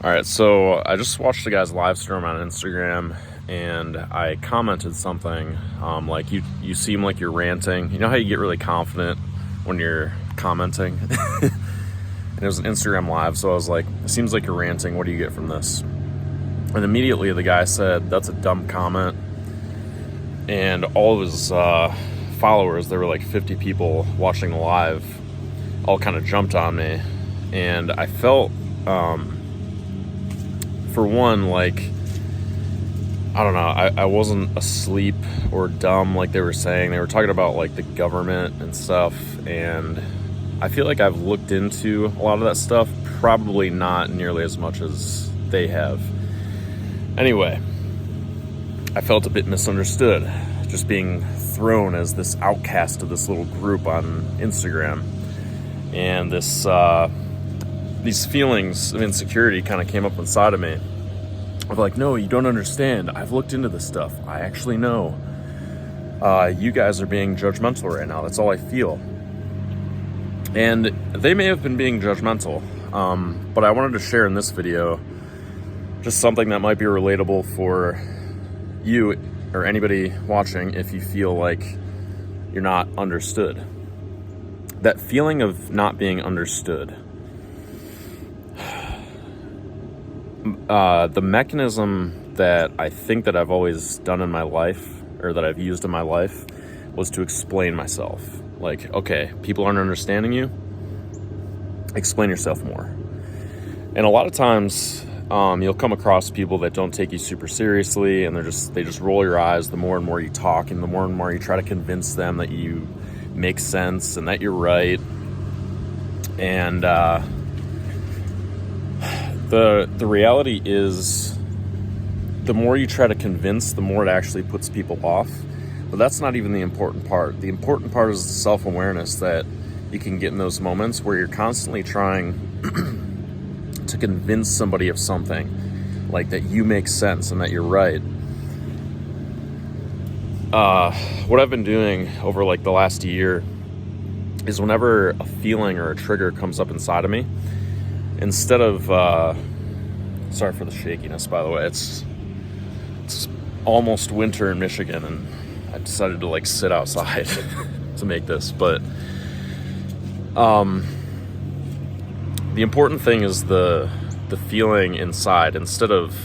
All right, so I just watched the guy's live stream on Instagram, and I commented something like, you seem like you're ranting. You know how you get really confident when you're commenting? And it was an Instagram live, so I was like, it seems like you're ranting. What do you get from this? And immediately the guy said, that's a dumb comment. And all of his followers, there were like 50 people watching the live, all kind of jumped on me. And I felt... for one, like, I don't know, I wasn't asleep or dumb like they were saying. They were talking about like the government and stuff, and I feel like I've looked into a lot of that stuff, probably not nearly as much as they have. Anyway, I felt a bit misunderstood, just being thrown as this outcast of this little group on Instagram, and this these feelings of insecurity kind of came up inside of me. I'm like, no, you don't understand. I've looked into this stuff. I actually know. You guys are being judgmental right now. That's all I feel. And they may have been being judgmental, but I wanted to share in this video just something that might be relatable for you or anybody watching if you feel like you're not understood. That feeling of not being understood. The mechanism that I think that I've always done in my life, or that I've used in my life, was to explain myself. Like, okay, people aren't understanding you, explain yourself more. And a lot of times, you'll come across people that don't take you super seriously, and they just roll your eyes the more and more you talk, and the more and more you try to convince them that you make sense and that you're right. And the reality is, the more you try to convince, the more it actually puts people off. But that's not even the important part. The important part is the self-awareness that you can get in those moments where you're constantly trying to convince somebody of something, like that you make sense and that you're right. What I've been doing over like the last year is whenever a feeling or a trigger comes up inside of me, instead of, sorry for the shakiness, by the way, it's almost winter in Michigan, and I decided to like sit outside to make this, but, the important thing is the feeling inside. Instead of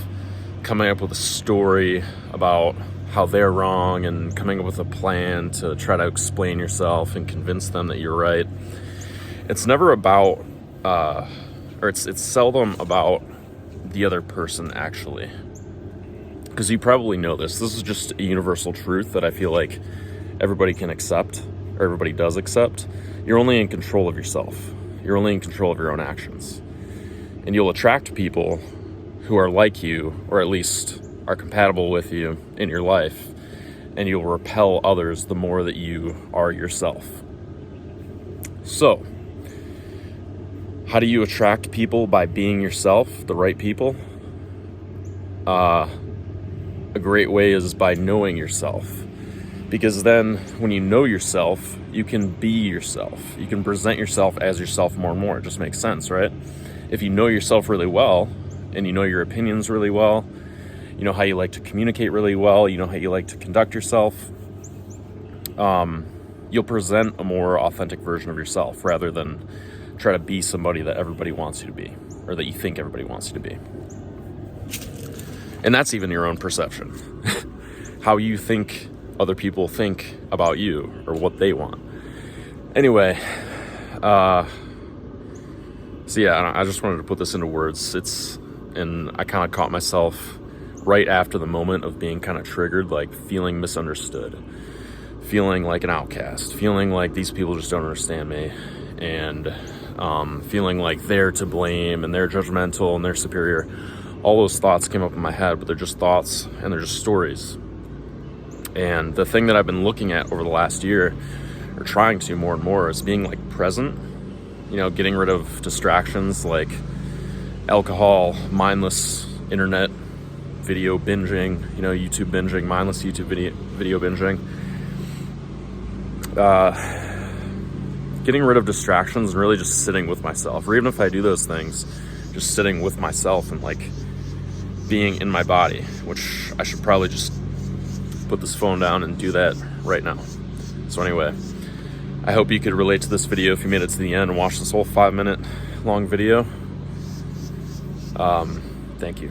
coming up with a story about how they're wrong and coming up with a plan to try to explain yourself and convince them that you're right, it's never about, or it's seldom about the other person, actually. Because you probably know this. This is just a universal truth that I feel like everybody can accept, or everybody does accept. You're only in control of yourself. You're only in control of your own actions. And you'll attract people who are like you, or at least are compatible with you in your life. And you'll repel others the more that you are yourself. So, how do you attract people? By being yourself, the right people? A great way is by knowing yourself. Because then when you know yourself, you can be yourself. You can present yourself as yourself more and more. It just makes sense, right? If you know yourself really well, and you know your opinions really well, you know how you like to communicate really well, you know how you like to conduct yourself, you'll present a more authentic version of yourself rather than try to be somebody that everybody wants you to be, or that you think everybody wants you to be. And that's even your own perception. How you think other people think about you, or what they want. Anyway, so yeah, I just wanted to put this into words. And I kind of caught myself right after the moment of being kind of triggered, like feeling misunderstood, feeling like an outcast, feeling like these people just don't understand me, and feeling like they're to blame and they're judgmental and they're superior. All those thoughts came up in my head, but they're just thoughts and they're just stories. And the thing that I've been looking at over the last year, or trying to more and more, is being like present, you know, getting rid of distractions like alcohol, mindless internet video binging, you know, YouTube binging, mindless YouTube video binging. Getting rid of distractions and really just sitting with myself. Or even if I do those things, just sitting with myself and like being in my body, which I should probably just put this phone down and do that right now. So anyway, I hope you could relate to this video if you made it to the end and watched this whole 5-minute long video. Thank you.